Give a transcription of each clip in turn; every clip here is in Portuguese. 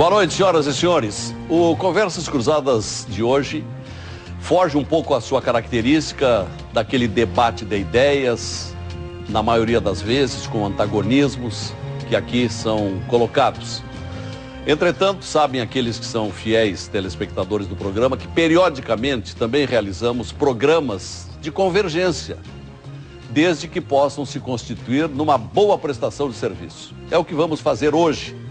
Boa noite, senhoras e senhores. O Conversas Cruzadas de hoje foge um pouco à sua característica daquele debate de ideias, na maioria das vezes com antagonismos que aqui são colocados. Entretanto, sabem aqueles que são fiéis telespectadores do programa que periodicamente também realizamos programas de convergência, desde que possam se constituir numa boa prestação de serviço. É o que vamos fazer hoje,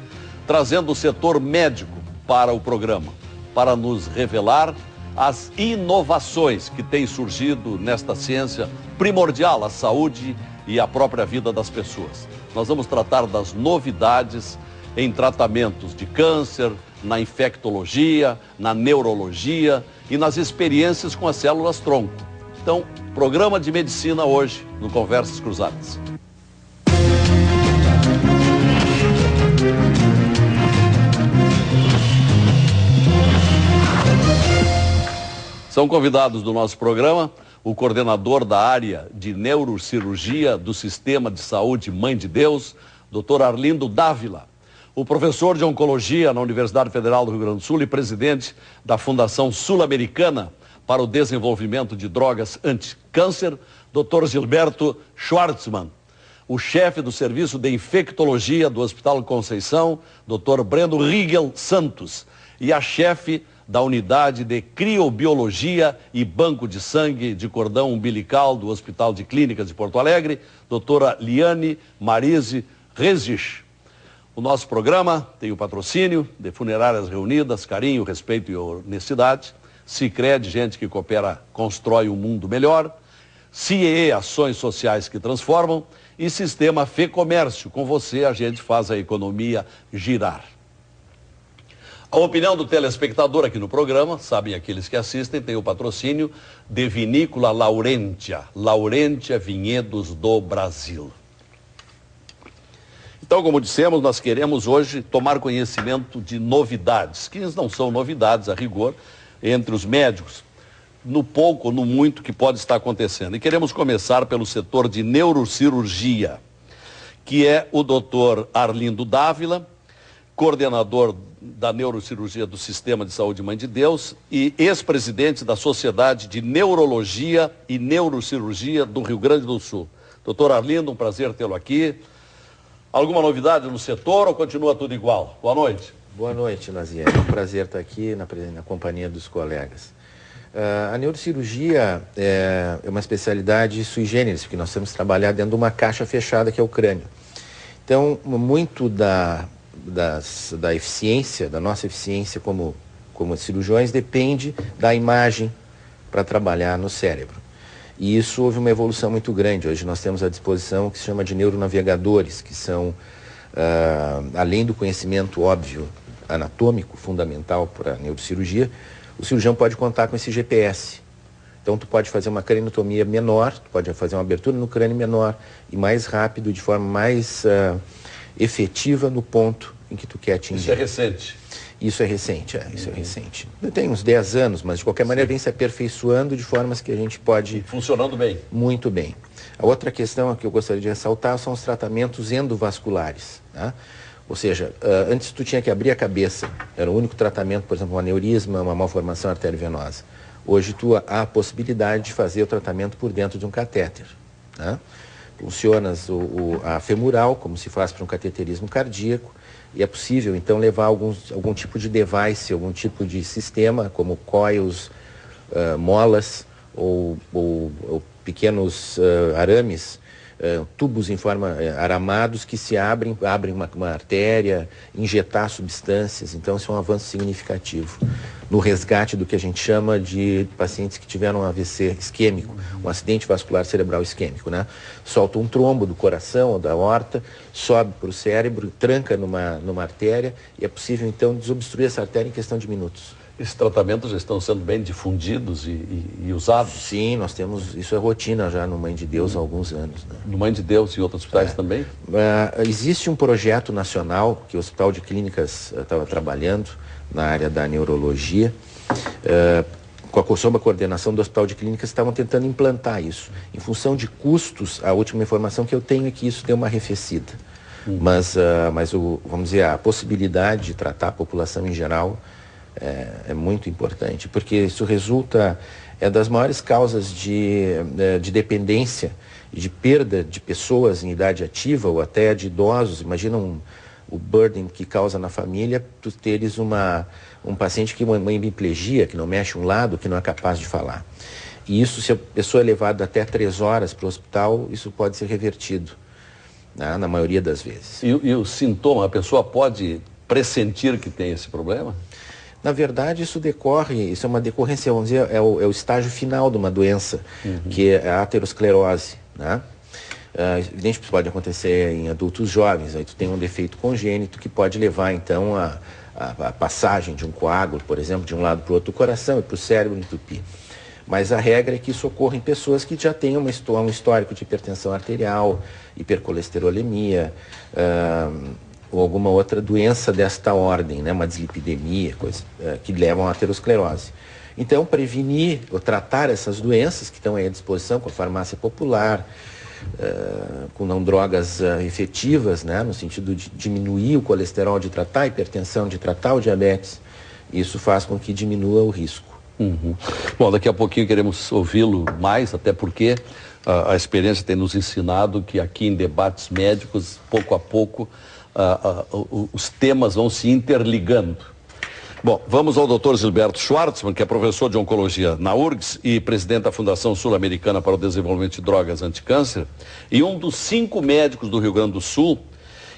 trazendo o setor médico para o programa, para nos revelar as inovações que têm surgido nesta ciência primordial à saúde e à própria vida das pessoas. Nós vamos tratar das novidades em tratamentos de câncer, na infectologia, na neurologia e nas experiências com as células-tronco. Então, programa de medicina hoje no Conversas Cruzadas. São convidados do nosso programa o coordenador da área de neurocirurgia do Sistema de Saúde Mãe de Deus, Dr. Arlindo Dávila, o professor de oncologia na Universidade Federal do Rio Grande do Sul e presidente da Fundação Sul-Americana para o Desenvolvimento de Drogas Anticâncer, Dr. Gilberto Schwartzman, o chefe do Serviço de Infectologia do Hospital Conceição, Dr. Breno Rigel Santos, e a chefe da Unidade de Criobiologia e Banco de Sangue de Cordão Umbilical do Hospital de Clínicas de Porto Alegre, doutora Liane Marise Rezich. O nosso programa tem o patrocínio de Funerárias Reunidas, carinho, respeito e honestidade, Sicredi, gente que coopera, constrói um mundo melhor, CIEE, ações sociais que transformam, e Sistema Fê Comércio, com você a gente faz a economia girar. A opinião do telespectador aqui no programa, sabem aqueles que assistem, tem o patrocínio de Vinícola Laurentia, Laurentia Vinhedos do Brasil. Então, como dissemos, nós queremos hoje tomar conhecimento de novidades, que não são novidades a rigor, entre os médicos, no pouco ou no muito que pode estar acontecendo. E queremos começar pelo setor de neurocirurgia, que é o doutor Arlindo Dávila, coordenador da neurocirurgia do Sistema de Saúde Mãe de Deus e ex-presidente da Sociedade de Neurologia e Neurocirurgia do Rio Grande do Sul. Doutor Arlindo, um prazer tê-lo aqui. Alguma novidade no setor ou continua tudo igual? Boa noite. Boa noite, Naziel. É um prazer estar aqui na companhia dos colegas. A neurocirurgia é uma especialidade sui generis, porque nós temos que trabalhar dentro de uma caixa fechada que é o crânio. Então, muito da eficiência, da nossa eficiência como cirurgiões, depende da imagem para trabalhar no cérebro. E isso houve uma evolução muito grande. Hoje nós temos à disposição o que se chama de neuronavegadores, que são, além do conhecimento óbvio anatômico, fundamental para a neurocirurgia, o cirurgião pode contar com esse GPS. Então tu pode fazer uma craniotomia menor, tu pode fazer uma abertura no crânio menor e mais rápido, de forma mais efetiva no ponto em que tu quer atingir. Isso é recente? Isso é recente, isso é recente. Tem uns 10 anos, mas de qualquer maneira vem se aperfeiçoando de formas que a gente pode... Funcionando bem. Muito bem. A outra questão que eu gostaria de ressaltar são os tratamentos endovasculares, tá? Ou seja, antes tu tinha que abrir a cabeça, era o único tratamento, por exemplo, um aneurisma, uma malformação arteriovenosa. Hoje há a possibilidade de fazer o tratamento por dentro de um catéter, tá? Funcionas a femoral, como se faz para um cateterismo cardíaco, e é possível, então, levar algum tipo de device, algum tipo de sistema, como coils, molas ou pequenos arames, tubos em forma aramados que se abrem uma artéria, injetar substâncias. Então, isso é um avanço significativo no resgate do que a gente chama de pacientes que tiveram um AVC isquêmico, um acidente vascular cerebral isquêmico, né? Solta um trombo do coração ou da aorta, sobe para o cérebro, tranca numa artéria e é possível, então, desobstruir essa artéria em questão de minutos. Esses tratamentos já estão sendo bem difundidos e usados? Sim, nós temos, isso é rotina já no Mãe de Deus há alguns anos, né? No Mãe de Deus e outros hospitais também? Existe um projeto nacional que o Hospital de Clínicas estava trabalhando na área da neurologia, sob a coordenação do Hospital de Clínicas, estavam tentando implantar isso. Em função de custos, a última informação que eu tenho é que isso deu uma arrefecida. Mas vamos dizer, a possibilidade de tratar a população em geral é muito importante, porque isso resulta das maiores causas de dependência e de perda de pessoas em idade ativa ou até de idosos. Imagina o burden que causa na família tu teres um paciente que tem uma hemiplegia, que não mexe um lado, que não é capaz de falar. E isso, se a pessoa é levada até 3 horas para o hospital, isso pode ser revertido, né, na maioria das vezes. E o sintoma, a pessoa pode pressentir que tem esse problema? Na verdade, isso é uma decorrência, vamos dizer, é o estágio final de uma doença, que é a aterosclerose, né? Evidente que isso pode acontecer em adultos jovens, aí tu tem um defeito congênito que pode levar, então, a passagem de um coágulo, por exemplo, de um lado para o outro do coração e para o cérebro entupir. Mas a regra é que isso ocorre em pessoas que já têm um histórico de hipertensão arterial, hipercolesterolemia, ou alguma outra doença desta ordem, né, uma dislipidemia, que levam à aterosclerose. Então, prevenir ou tratar essas doenças que estão aí à disposição com a farmácia popular, com não drogas efetivas, né, no sentido de diminuir o colesterol, de tratar a hipertensão, de tratar o diabetes, isso faz com que diminua o risco. Bom, daqui a pouquinho queremos ouvi-lo mais, até porque a experiência tem nos ensinado que aqui em debates médicos, pouco a pouco, os temas vão se interligando. Bom, vamos ao Dr. Gilberto Schwartzman, que é professor de oncologia na URGS e presidente da Fundação Sul-Americana para o Desenvolvimento de Drogas Anticâncer, e um dos 5 médicos do Rio Grande do Sul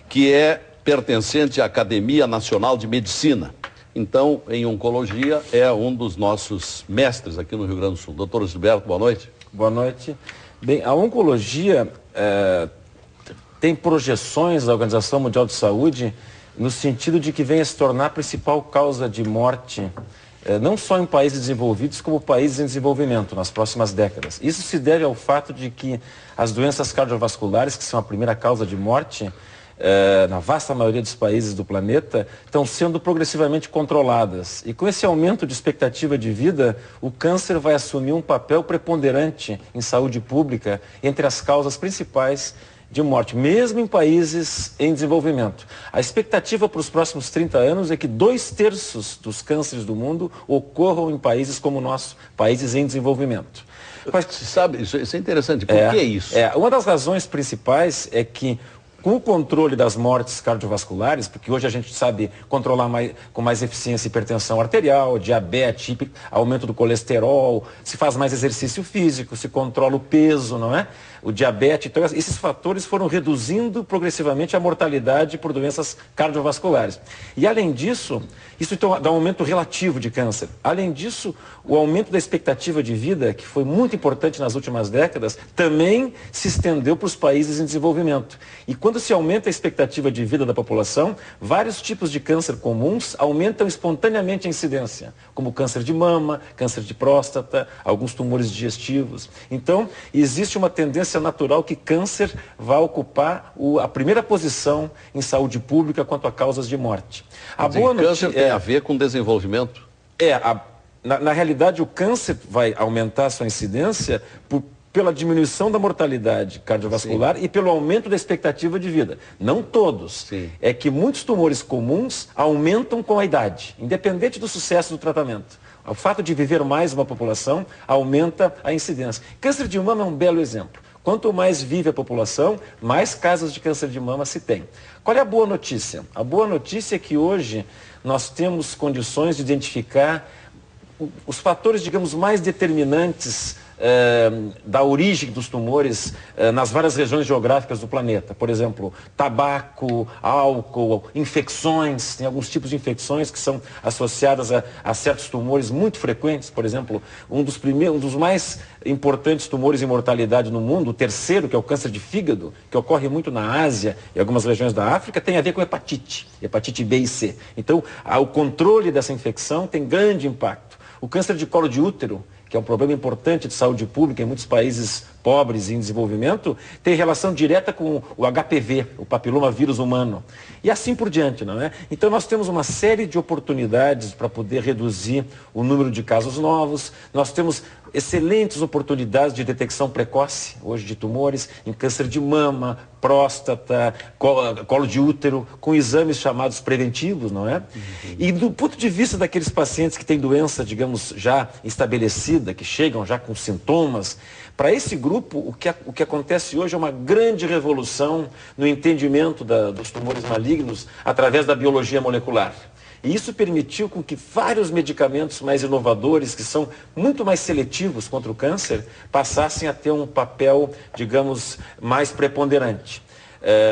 que é pertencente à Academia Nacional de Medicina. Então, em oncologia, é um dos nossos mestres aqui no Rio Grande do Sul. Doutor Gilberto, boa noite. Boa noite. Bem, a oncologia tem projeções da Organização Mundial de Saúde no sentido de que venha a se tornar a principal causa de morte, não só em países desenvolvidos, como países em desenvolvimento nas próximas décadas. Isso se deve ao fato de que as doenças cardiovasculares, que são a primeira causa de morte, na vasta maioria dos países do planeta, estão sendo progressivamente controladas. E com esse aumento de expectativa de vida, o câncer vai assumir um papel preponderante em saúde pública entre as causas principais de morte, mesmo em países em desenvolvimento. A expectativa para os próximos 30 anos é que 2/3 dos cânceres do mundo ocorram em países como o nosso, países em desenvolvimento. Mas, sabe, isso é interessante. Por que isso? Uma das razões principais é que, com o controle das mortes cardiovasculares, porque hoje a gente sabe controlar com mais eficiência hipertensão arterial, diabetes, aumento do colesterol, se faz mais exercício físico, se controla o peso, não é? O diabetes, então esses fatores foram reduzindo progressivamente a mortalidade por doenças cardiovasculares. E além disso, isso então dá um aumento relativo de câncer. Além disso, o aumento da expectativa de vida, que foi muito importante nas últimas décadas, também se estendeu para os países em desenvolvimento. E quando se aumenta a expectativa de vida da população, vários tipos de câncer comuns aumentam espontaneamente a incidência, como câncer de mama, câncer de próstata, alguns tumores digestivos. Então, existe uma tendência natural que câncer vai ocupar a primeira posição em saúde pública quanto a causas de morte. Câncer tem a ver com desenvolvimento? Na realidade, o câncer vai aumentar a sua incidência pela diminuição da mortalidade cardiovascular. Sim. E pelo aumento da expectativa de vida. Não todos. Sim. É que muitos tumores comuns aumentam com a idade, independente do sucesso do tratamento. O fato de viver mais uma população aumenta a incidência. Câncer de mama é um belo exemplo. Quanto mais vive a população, mais casos de câncer de mama se tem. Qual é a boa notícia? A boa notícia é que hoje nós temos condições de identificar os fatores, digamos, mais determinantes da origem dos tumores nas várias regiões geográficas do planeta. Por exemplo, tabaco, álcool, infecções. Tem alguns tipos de infecções que são associadas a certos tumores muito frequentes. Por exemplo, um dos mais importantes tumores em mortalidade no mundo, o terceiro, que é o câncer de fígado, que ocorre muito na Ásia e algumas regiões da África, tem a ver com hepatite B e C. Então, o controle dessa infecção tem grande impacto. O câncer de colo de útero, que é um problema importante de saúde pública em muitos países pobres e em desenvolvimento, tem relação direta com o HPV, o papiloma vírus humano. E assim por diante, não é? Então nós temos uma série de oportunidades para poder reduzir o número de casos novos, nós temos excelentes oportunidades de detecção precoce, hoje, de tumores, em câncer de mama, próstata, colo de útero, com exames chamados preventivos, não é? E do ponto de vista daqueles pacientes que têm doença, digamos, já estabelecida, que chegam já com sintomas, para esse grupo, o que acontece hoje é uma grande revolução no entendimento dos tumores malignos através da biologia molecular. E isso permitiu com que vários medicamentos mais inovadores, que são muito mais seletivos contra o câncer, passassem a ter um papel, digamos, mais preponderante.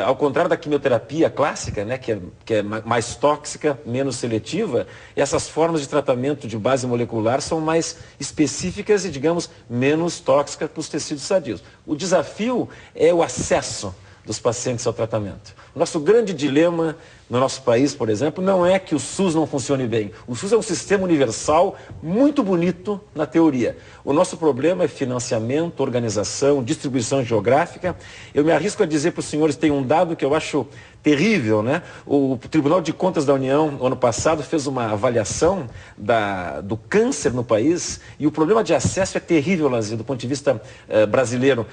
Ao contrário da quimioterapia clássica, né, que é mais tóxica, menos seletiva, essas formas de tratamento de base molecular são mais específicas e, digamos, menos tóxicas para os tecidos sadios. O desafio é o acesso dos pacientes ao tratamento. O nosso grande dilema no nosso país, por exemplo, não é que o SUS não funcione bem. O SUS é um sistema universal muito bonito na teoria. O nosso problema é financiamento, organização, distribuição geográfica. Eu me arrisco a dizer para os senhores, tem um dado que eu acho terrível, né? O Tribunal de Contas da União, ano passado, fez uma avaliação do câncer no país e o problema de acesso é terrível, Lazinho, do ponto de vista brasileiro.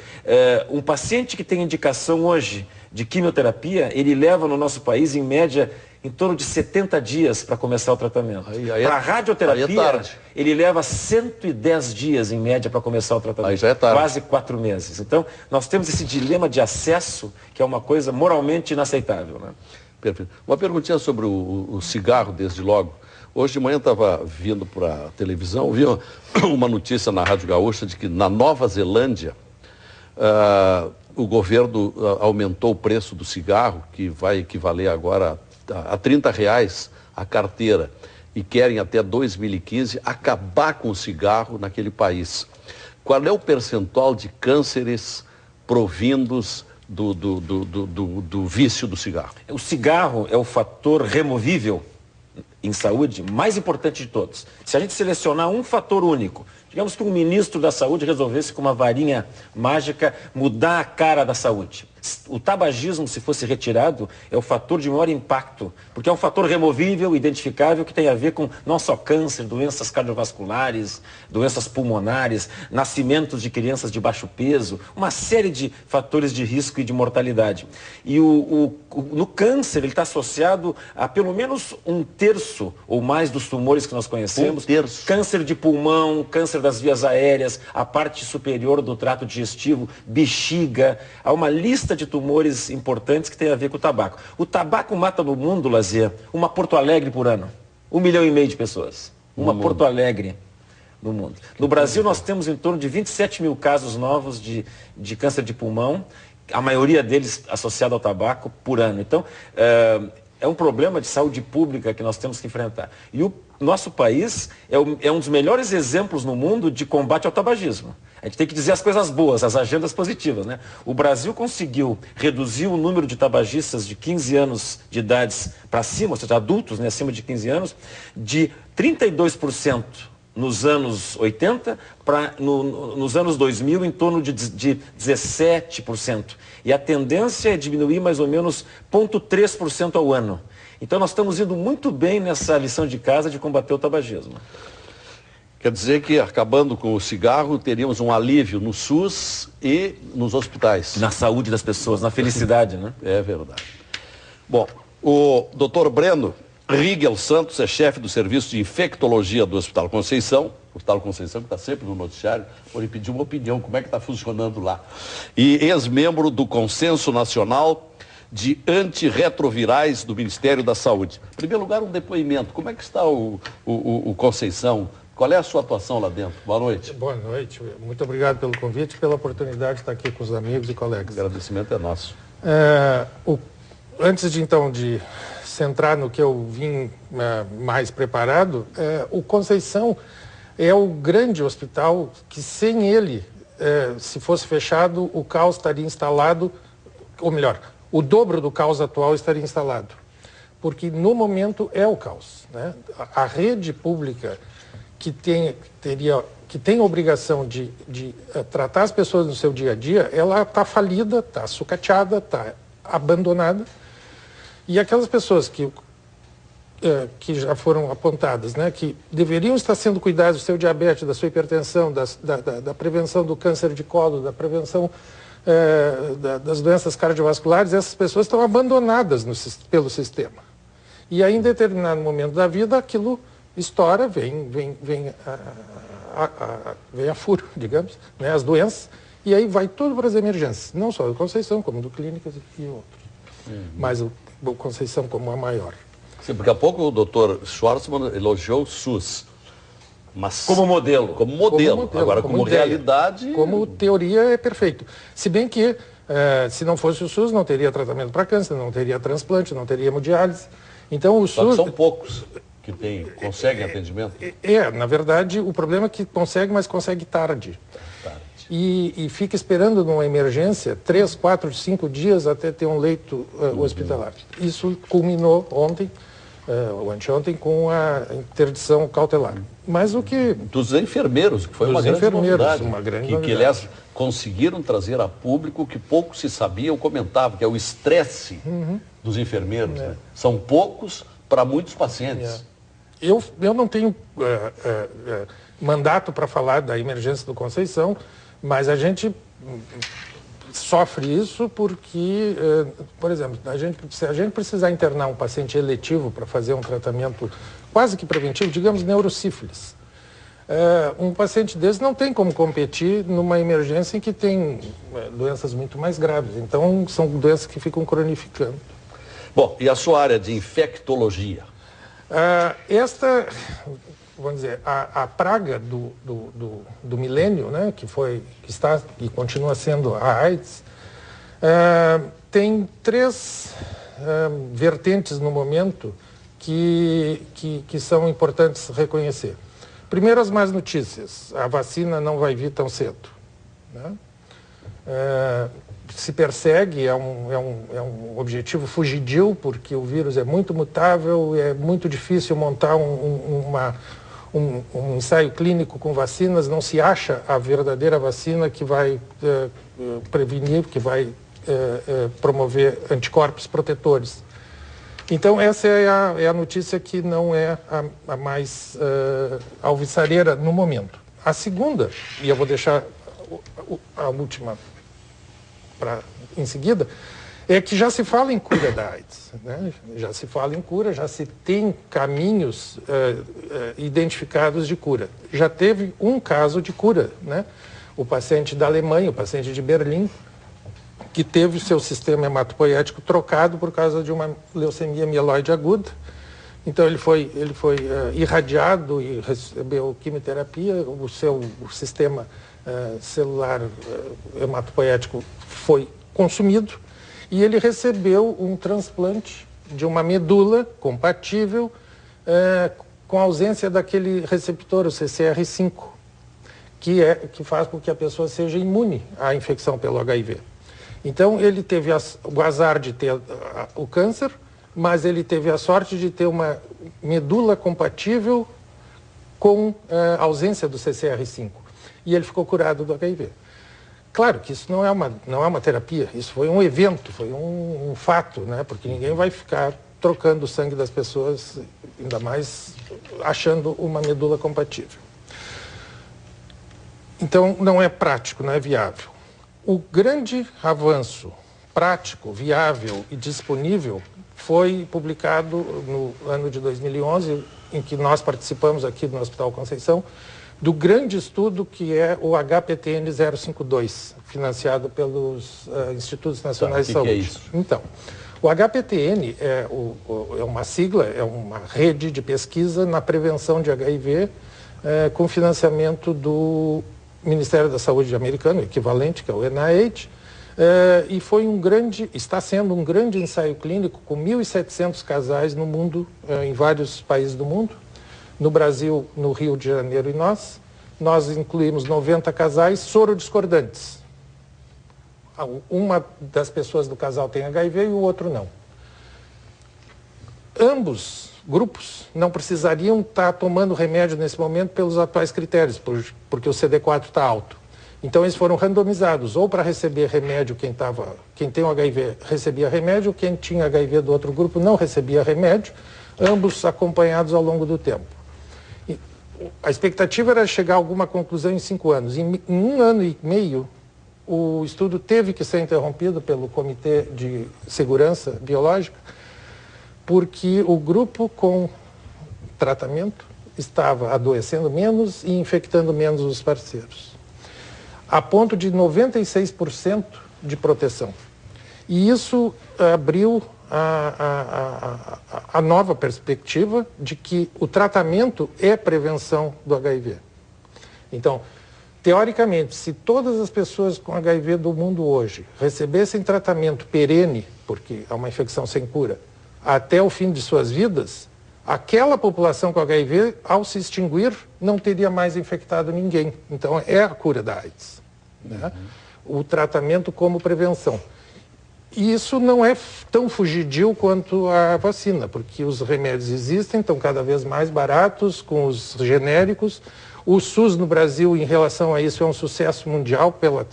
Um paciente que tem indicação hoje de quimioterapia, ele leva no nosso país, em média, em torno de 70 dias para começar o tratamento. Para a radioterapia, ele leva 110 dias, em média, para começar o tratamento. Aí já é tarde. Quase 4 meses. Então, nós temos esse dilema de acesso, que é uma coisa moralmente inaceitável, né? Perfeito. Uma perguntinha sobre o cigarro, desde logo. Hoje de manhã estava vindo para a televisão, vi uma notícia na Rádio Gaúcha de que na Nova Zelândia, o governo aumentou o preço do cigarro, que vai equivaler agora a R$30 a carteira, e querem até 2015 acabar com o cigarro naquele país. Qual é o percentual de cânceres provindos do vício do cigarro? O cigarro é o fator removível em saúde mais importante de todos. Se a gente selecionar um fator único, digamos que um ministro da saúde resolvesse com uma varinha mágica mudar a cara da saúde. O tabagismo, se fosse retirado, é o fator de maior impacto, porque é um fator removível, identificável, que tem a ver com não só câncer, doenças cardiovasculares, doenças pulmonares, nascimentos de crianças de baixo peso, uma série de fatores de risco e de mortalidade. E no câncer, ele está associado a pelo menos 1/3 ou mais dos tumores que nós conhecemos. 1/3. Câncer de pulmão, câncer das vias aéreas, a parte superior do trato digestivo, bexiga, há uma lista de tumores importantes que tem a ver com o tabaco. O tabaco mata no mundo, Lazier, uma Porto Alegre por ano. 1,5 milhão de pessoas. Uma Porto Alegre no mundo. No Brasil, nós temos em torno de 27 mil casos novos de câncer de pulmão, a maioria deles associado ao tabaco por ano. Então, é um problema de saúde pública que nós temos que enfrentar. E o nosso país é um dos melhores exemplos no mundo de combate ao tabagismo. A gente tem que dizer as coisas boas, as agendas positivas, né? O Brasil conseguiu reduzir o número de tabagistas de 15 anos de idades para cima, ou seja, adultos, né, acima de 15 anos, de 32% nos anos 80, nos anos 2000, em torno de 17%. E a tendência é diminuir mais ou menos 0,3% ao ano. Então nós estamos indo muito bem nessa lição de casa de combater o tabagismo. Quer dizer que, acabando com o cigarro, teríamos um alívio no SUS e nos hospitais. Na saúde das pessoas, na felicidade, né? É verdade. Bom, o doutor Breno Rigel Santos é chefe do serviço de infectologia do Hospital Conceição. O Hospital Conceição, que está sempre no noticiário, vou lhe pedir uma opinião, como é que está funcionando lá. E ex-membro do Consenso Nacional de Antirretrovirais do Ministério da Saúde. Em primeiro lugar, um depoimento. Como é que está o Conceição? Qual é a sua atuação lá dentro? Boa noite. Boa noite. Muito obrigado pelo convite e pela oportunidade de estar aqui com os amigos e colegas. O agradecimento é nosso. Antes de centrar no que eu vim mais preparado, o Conceição é o grande hospital que, sem ele, se fosse fechado, o caos estaria instalado, ou melhor, o dobro do caos atual estaria instalado. Porque, no momento, é o caos, né? A rede pública que tem a obrigação de tratar as pessoas no seu dia a dia, ela está falida, está sucateada, está abandonada. E aquelas pessoas que que já foram apontadas, né, que deveriam estar sendo cuidados do seu diabetes, da sua hipertensão, da prevenção do câncer de colo, da prevenção das doenças cardiovasculares, essas pessoas estão abandonadas pelo sistema. E aí, em determinado momento da vida, aquilo estoura, vem a furo, digamos, né, as doenças, e aí vai tudo para as emergências, não só do Conceição, como do Clínicas e outros. Mas o Conceição como a maior. Sim, porque há pouco o doutor Schwarzman elogiou o SUS. Mas Como modelo. Como modelo. Agora, como ideia, realidade... Como teoria é perfeito. Se bem que, se não fosse o SUS, não teria tratamento para câncer, não teria transplante, não teria hemodiálise. Então, o Só SUS... que são poucos que conseguem atendimento. Na verdade, o problema é que consegue, mas consegue tarde. E fica esperando numa emergência 3, 4, 5 dias até ter um leito hospitalar. Isso culminou ontem, ou anteontem, com a interdição cautelar. Mas o que... Dos enfermeiros, que foi uma grande novidade. Que, aliás, conseguiram trazer a público o que pouco se sabia ou comentava, que é o estresse dos enfermeiros. Né? São poucos para muitos pacientes. Eu não tenho mandato para falar da emergência do Conceição, mas a gente sofre isso porque, por exemplo, se a gente precisar internar um paciente eletivo para fazer um tratamento quase que preventivo, digamos neurosífilis, um paciente desse não tem como competir numa emergência em que tem doenças muito mais graves. Então, são doenças que ficam cronificando. Bom, e a sua área de infectologia? Vamos dizer, a praga do milênio, né, que está e continua sendo a AIDS, tem 3 vertentes no momento que são importantes reconhecer. Primeiro, as más notícias. A vacina não vai vir tão cedo. Né? Se persegue, é um objetivo fugidio, porque o vírus é muito mutável, é muito difícil montar um ensaio clínico com vacinas, não se acha a verdadeira vacina que vai prevenir, que vai promover anticorpos protetores. Então, essa é a notícia que não é a mais alvissareira no momento. A segunda, e eu vou deixar a última em seguida, é que já se fala em cura da AIDS. Né? Já se fala em cura, já se tem caminhos identificados de cura. Já teve um caso de cura, né? O paciente da Alemanha, o paciente de Berlim, que teve o seu sistema hematopoético trocado por causa de uma leucemia mieloide aguda. Então ele foi irradiado e recebeu quimioterapia, o sistema celular hematopoético foi consumido e ele recebeu um transplante de uma medula compatível com a ausência daquele receptor, o CCR5, que faz com que a pessoa seja imune à infecção pelo HIV. Então ele teve o azar de ter o câncer, mas ele teve a sorte de ter uma medula compatível com a ausência do CCR5. E ele ficou curado do HIV. Claro que isso não é uma terapia, isso foi um evento, foi um fato, né? Porque ninguém vai ficar trocando o sangue das pessoas, ainda mais achando uma medula compatível. Então, não é prático, não é viável. O grande avanço prático, viável e disponível foi publicado no ano de 2011, em que nós participamos aqui no Hospital Conceição, do grande estudo que é o HPTN 052, financiado pelos Institutos Nacionais de Saúde. Que é isso? Então, o HPTN é uma sigla, é uma rede de pesquisa na prevenção de HIV, com financiamento do Ministério da Saúde americano, equivalente, que é o NIH, e está sendo um grande ensaio clínico com 1.700 casais no mundo, em vários países do mundo. No Brasil, no Rio de Janeiro e nós incluímos 90 casais sorodiscordantes. Uma das pessoas do casal tem HIV e o outro não. Ambos grupos não precisariam estar tomando remédio nesse momento pelos atuais critérios, porque o CD4 está alto. Então eles foram randomizados, ou para receber remédio, quem tem o HIV recebia remédio, quem tinha HIV do outro grupo não recebia remédio, ambos acompanhados ao longo do tempo. E a expectativa era chegar a alguma conclusão em 5 anos. Em 1 ano e meio, o estudo teve que ser interrompido pelo Comitê de Segurança Biológica, porque o grupo com tratamento estava adoecendo menos e infectando menos os parceiros, a ponto de 96% de proteção. E isso abriu a nova perspectiva de que o tratamento é prevenção do HIV. Então, teoricamente, se todas as pessoas com HIV do mundo hoje recebessem tratamento perene, porque é uma infecção sem cura, até o fim de suas vidas, aquela população com HIV, ao se extinguir, não teria mais infectado ninguém. Então, é a cura da AIDS, né? O tratamento como prevenção. E isso não é tão fugidio quanto a vacina, porque os remédios existem, estão cada vez mais baratos, com os genéricos. O SUS no Brasil, em relação a isso, é um sucesso mundial pela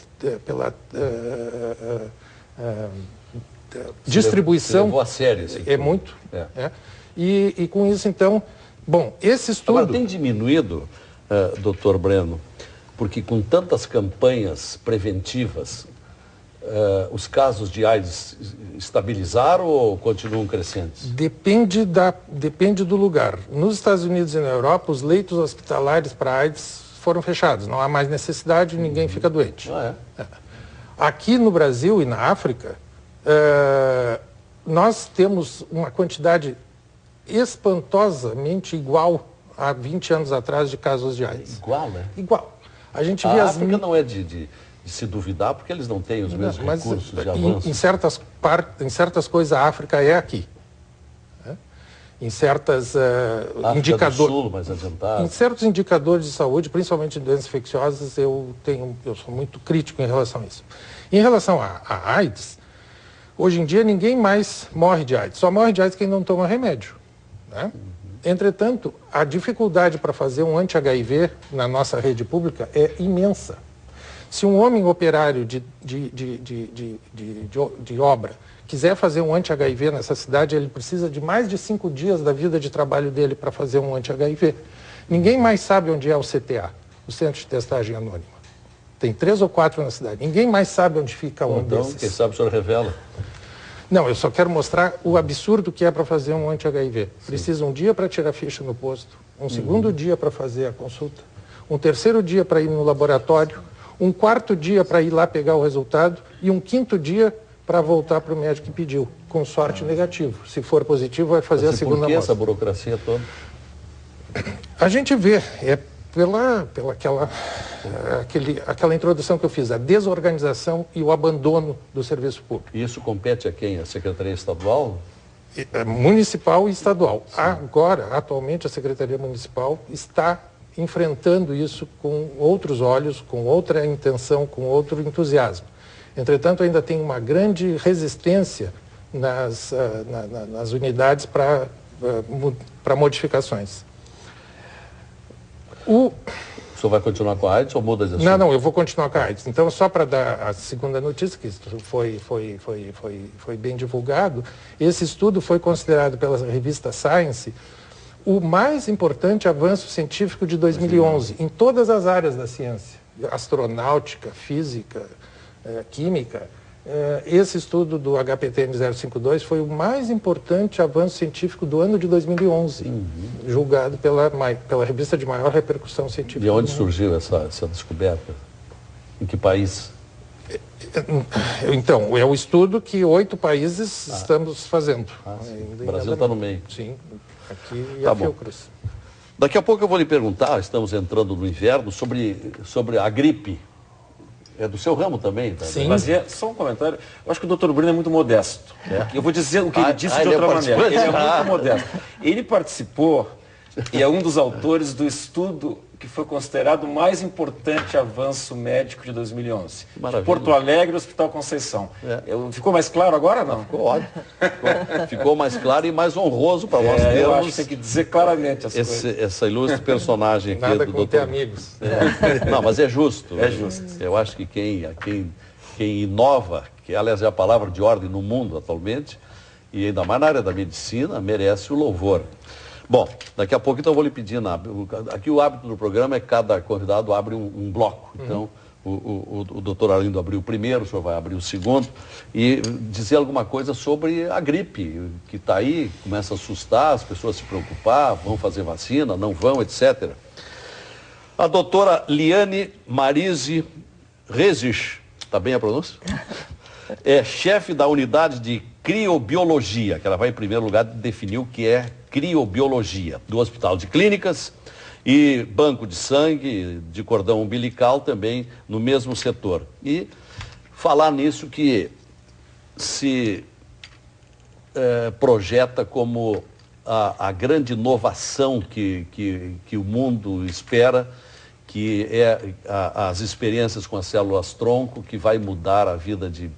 distribuição. Levou a sério. É muito. E com isso, então, bom, esse estudo... Agora, tem diminuído, doutor Breno, porque com tantas campanhas preventivas, os casos de AIDS estabilizaram ou continuam crescentes? Depende do lugar. Nos Estados Unidos e na Europa, os leitos hospitalares para AIDS foram fechados. Não há mais necessidade, ninguém fica doente. Aqui no Brasil e na África, nós temos uma quantidade espantosamente igual a 20 anos atrás de casos de AIDS. Igual, né? Igual. A gente vê África não é de se duvidar, porque eles não têm os mesmos recursos de avanço. Em certas coisas, a África é aqui. Né? Em certos indicadores, mais adiantado. Em certos indicadores de saúde, principalmente de doenças infecciosas, eu sou muito crítico em relação a isso. Em relação a AIDS, hoje em dia ninguém mais morre de AIDS. Só morre de AIDS quem não toma remédio. Né? Entretanto, a dificuldade para fazer um anti-HIV na nossa rede pública é imensa. Se um homem operário de obra quiser fazer um anti-HIV nessa cidade, ele precisa de mais de 5 dias da vida de trabalho dele para fazer um anti-HIV. Ninguém mais sabe onde é o CTA, o Centro de Testagem Anônima. Tem 3 ou 4 na cidade. Ninguém mais sabe onde fica um desses. Então, quem sabe o senhor revela. Não, eu só quero mostrar o absurdo que é para fazer um anti-HIV. Precisa um dia para tirar ficha no posto, um segundo dia para fazer a consulta, um terceiro dia para ir no laboratório, um quarto dia para ir lá pegar o resultado e um quinto dia para voltar para o médico que pediu, com sorte negativo. Se for positivo, vai fazer a segunda amostra. Por que essa burocracia toda? A gente vê, aquela introdução que eu fiz, a desorganização e o abandono do serviço público. E isso compete a quem? A Secretaria Estadual? Municipal e estadual. Sim. Agora, atualmente, a Secretaria Municipal está enfrentando isso com outros olhos, com outra intenção, com outro entusiasmo. Entretanto, ainda tem uma grande resistência nas unidades para modificações. O senhor vai continuar com a AIDS ou muda de assunto? Não, eu vou continuar com a AIDS. Então, só para dar a segunda notícia, que isso foi bem divulgado, esse estudo foi considerado pela revista Science o mais importante avanço científico de 2011, em todas as áreas da ciência, astronáutica, física, química. Esse estudo do HPTN 052 foi o mais importante avanço científico do ano de 2011, julgado pela revista de maior repercussão científica. E onde surgiu essa descoberta? Em que país? Então, é o estudo que 8 países estamos fazendo. O Brasil está no meio. Sim, aqui e tá a bom. Fiocruz. Daqui a pouco eu vou lhe perguntar, estamos entrando no inverno, sobre a gripe. É do seu ramo também, tá? Sim. Mas só um comentário. Eu acho que o doutor Breno é muito modesto. Eu vou dizer o que ele disse de outra maneira. Ele é muito modesto. Ele participou E é um dos autores do estudo que foi considerado o mais importante avanço médico de 2011. De Porto Alegre, Hospital Conceição. Ficou mais claro agora, não? Ficou ótimo. Ficou mais claro e mais honroso para nós termos. Eu acho que tem que dizer claramente as coisas. Essa ilustre personagem aqui Nada do com doutor. ter amigos. Não, mas é justo. É justo. Eu acho que quem inova, que aliás é a palavra de ordem no mundo atualmente, e ainda mais na área da medicina, merece o louvor. Bom, daqui a pouco então eu vou lhe pedir, aqui o hábito do programa é que cada convidado abre um bloco. Então, o doutor Arlindo abriu o primeiro, o senhor vai abrir o segundo, e dizer alguma coisa sobre a gripe, que está aí, começa a assustar, as pessoas se preocupar, vão fazer vacina, não vão, etc. A doutora Liane Marise Rezich, está bem a pronúncia? É chefe da unidade de criobiologia, que ela vai em primeiro lugar definir o que é criobiologia, do Hospital de Clínicas e banco de sangue, de cordão umbilical também no mesmo setor. E falar nisso que se projeta como a grande inovação que o mundo espera, que é as experiências com as células-tronco, que vai mudar a vida de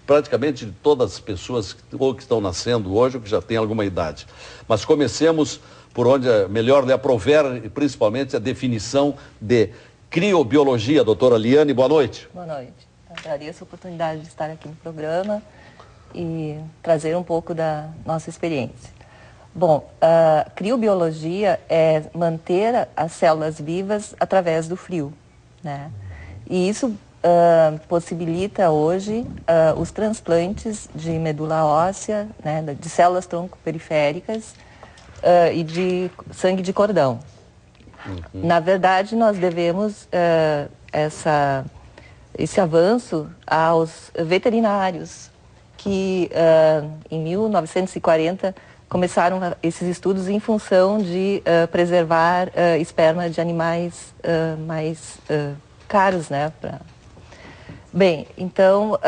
praticamente de todas as pessoas ou que estão nascendo hoje ou que já têm alguma idade. Mas comecemos por onde é melhor lhe aprover, principalmente a definição de criobiologia. Doutora Liane, boa noite. Boa noite. Agradeço a oportunidade de estar aqui no programa e trazer um pouco da nossa experiência. Bom, a criobiologia é manter as células vivas através do frio, né? E isso possibilita hoje os transplantes de medula óssea, né, de células tronco periféricas e de sangue de cordão. Na verdade, nós devemos esse avanço aos veterinários que em 1940 começaram esses estudos em função de preservar esperma de animais mais caros, né? Bem, então,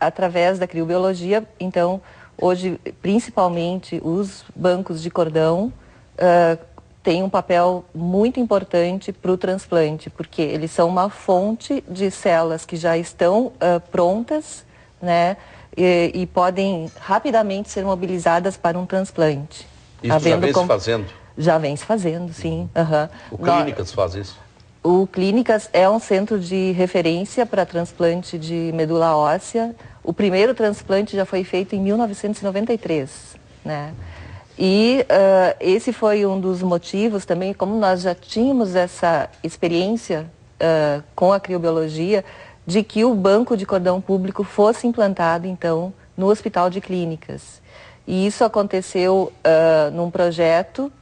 através da criobiologia, então, hoje, principalmente, os bancos de cordão têm um papel muito importante para o transplante, porque eles são uma fonte de células que já estão prontas, né, e podem rapidamente ser mobilizadas para um transplante. Isso já vem se fazendo? Já vem se fazendo, sim. O Clínicas faz isso? O Clínicas é um centro de referência para transplante de medula óssea. O primeiro transplante já foi feito em 1993, né? E esse foi um dos motivos também, como nós já tínhamos essa experiência com a criobiologia, de que o banco de cordão público fosse implantado, então, no Hospital de Clínicas. E isso aconteceu num projeto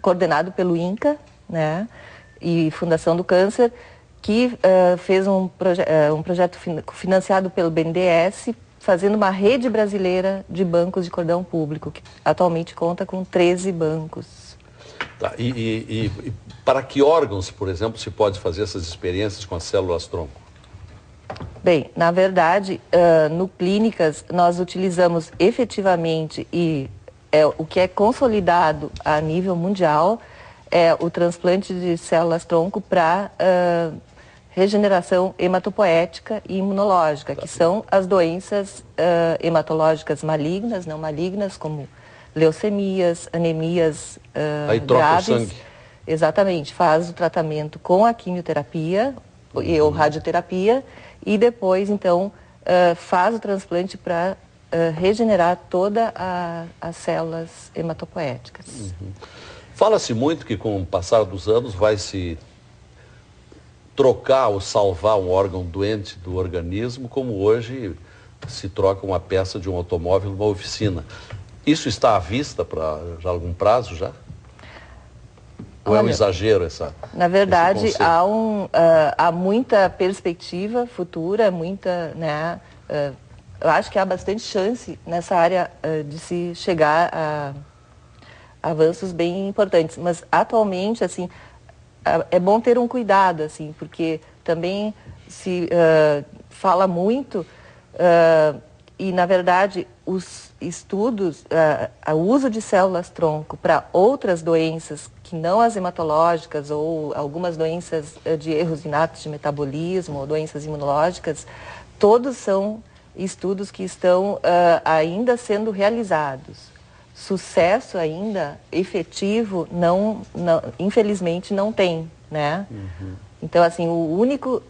coordenado pelo INCA, né, e Fundação do Câncer, que fez um projeto financiado pelo BNDES, fazendo uma rede brasileira de bancos de cordão público, que atualmente conta com 13 bancos. Tá. E para que órgãos, por exemplo, se pode fazer essas experiências com as células-tronco? Bem, na verdade, no Clínicas, nós utilizamos efetivamente, e o que é consolidado a nível mundial, é o transplante de células-tronco para regeneração hematopoética e imunológica, que são as doenças hematológicas malignas, não malignas, como leucemias, anemias aí troca graves. o sangue. Exatamente, faz o tratamento com a quimioterapia ou radioterapia e depois, então, faz o transplante para regenerar todas as células hematopoéticas. Fala-se muito que com o passar dos anos vai se trocar ou salvar um órgão doente do organismo, como hoje se troca uma peça de um automóvel numa oficina. Isso está à vista para já algum prazo já? Ou é um exagero essa? Na verdade, há muita perspectiva futura, né? Eu acho que há bastante chance nessa área de se chegar a avanços bem importantes. Mas atualmente, assim, é bom ter um cuidado, assim, porque também se fala muito E, na verdade, os estudos, o uso de células-tronco para outras doenças que não as hematológicas ou algumas doenças de erros inatos de metabolismo ou doenças imunológicas, todos são estudos que estão ainda sendo realizados. Sucesso ainda efetivo, infelizmente, não tem, né? Então, assim, o único...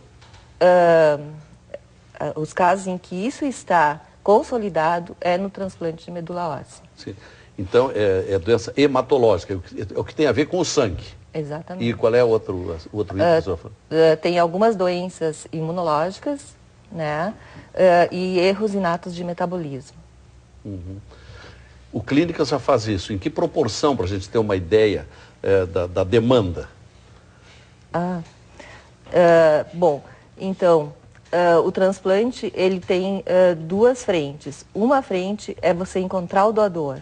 os casos em que isso está consolidado é no transplante de medula óssea. Sim. Então, é doença hematológica, é o que tem a ver com o sangue. Exatamente. E qual é o outro item? Tem algumas doenças imunológicas, né? E erros inatos de metabolismo. O Clínica já faz isso. Em que proporção, para a gente ter uma ideia da demanda? Bom, então... o transplante, ele tem duas frentes. Uma frente é você encontrar o doador,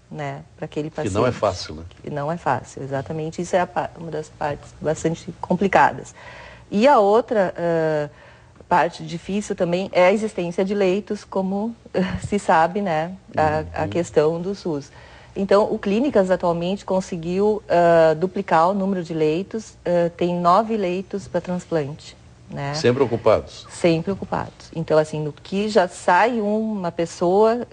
né, para aquele paciente. Que não é fácil, né? Que não é fácil, exatamente. Isso é uma das partes bastante complicadas. E a outra parte difícil também é a existência de leitos, como se sabe, né, a questão do SUS. Então, o Clínicas atualmente conseguiu duplicar o número de leitos, tem 9 leitos para transplante. Né? Sempre ocupados? Sempre ocupados. Então, assim, no que já sai uma pessoa,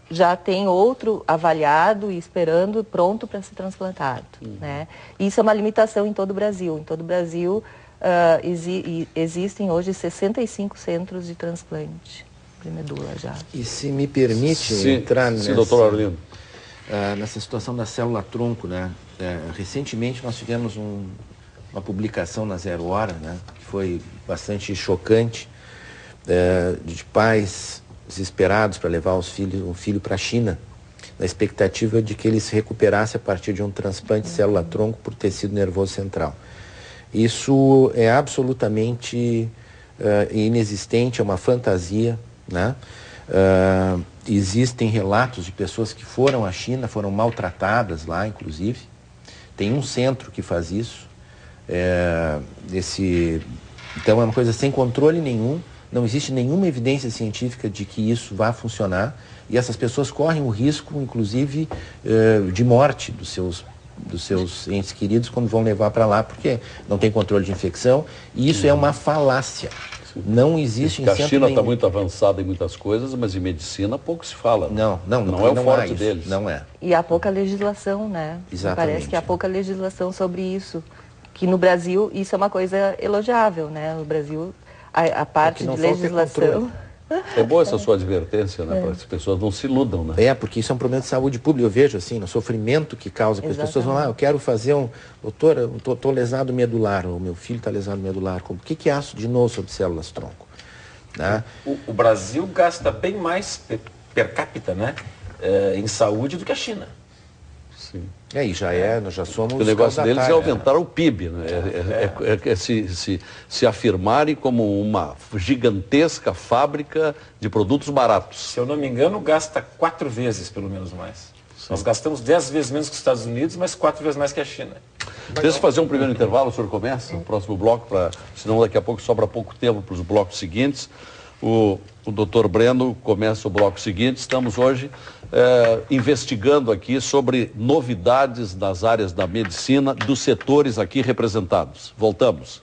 já tem outro avaliado e esperando, pronto para ser transplantado. Né? Isso é uma limitação em todo o Brasil. Em todo o Brasil, existem hoje 65 centros de transplante de medula já. E se me permite entrar doutor Arlindo. Nessa situação da célula-tronco, né? Recentemente nós tivemos uma publicação na Zero Hora, né, que foi bastante chocante, de pais desesperados para levar um filho para a China, na expectativa de que ele se recuperasse a partir de um transplante de célula-tronco por tecido nervoso central. Isso é absolutamente inexistente, é uma fantasia, né? Existem relatos de pessoas que foram à China, foram maltratadas lá, inclusive. Tem um centro que faz isso. Então é uma coisa sem controle nenhum, não existe nenhuma evidência científica de que isso vá funcionar e essas pessoas correm o risco, inclusive, de morte dos seus entes queridos quando vão levar para lá, porque não tem controle de infecção e isso é uma falácia. Não existe em centro nenhum. A China está muito avançada em muitas coisas, mas em medicina pouco se fala. Não é o forte deles. Não é. E há pouca legislação, né? Exatamente. Parece que há pouca legislação sobre isso. Que no Brasil isso é uma coisa elogiável, né? No Brasil, a parte de legislação... É boa essa sua advertência, né? Para que as pessoas não se iludam, né? Porque isso é um problema de saúde pública. Eu vejo assim, no sofrimento que causa, que as pessoas vão lá, eu quero fazer doutor, eu estou lesado medular, ou meu filho está lesado medular. O que acho de novo sobre células-tronco? Né? O Brasil gasta bem mais per capita, né? Em saúde do que a China. Sim. Nós já somos... O negócio deles é aumentar o PIB, né? Se afirmarem como uma gigantesca fábrica de produtos baratos. Se eu não me engano, gasta 4 vezes, pelo menos, mais. Sim. Nós gastamos 10 vezes menos que os Estados Unidos, mas 4 vezes mais que a China. Deixa eu fazer um primeiro intervalo, o senhor começa, o próximo bloco, senão daqui a pouco sobra pouco tempo para os blocos seguintes. O doutor Breno começa o bloco seguinte. Estamos hoje investigando aqui sobre novidades nas áreas da medicina dos setores aqui representados. Voltamos.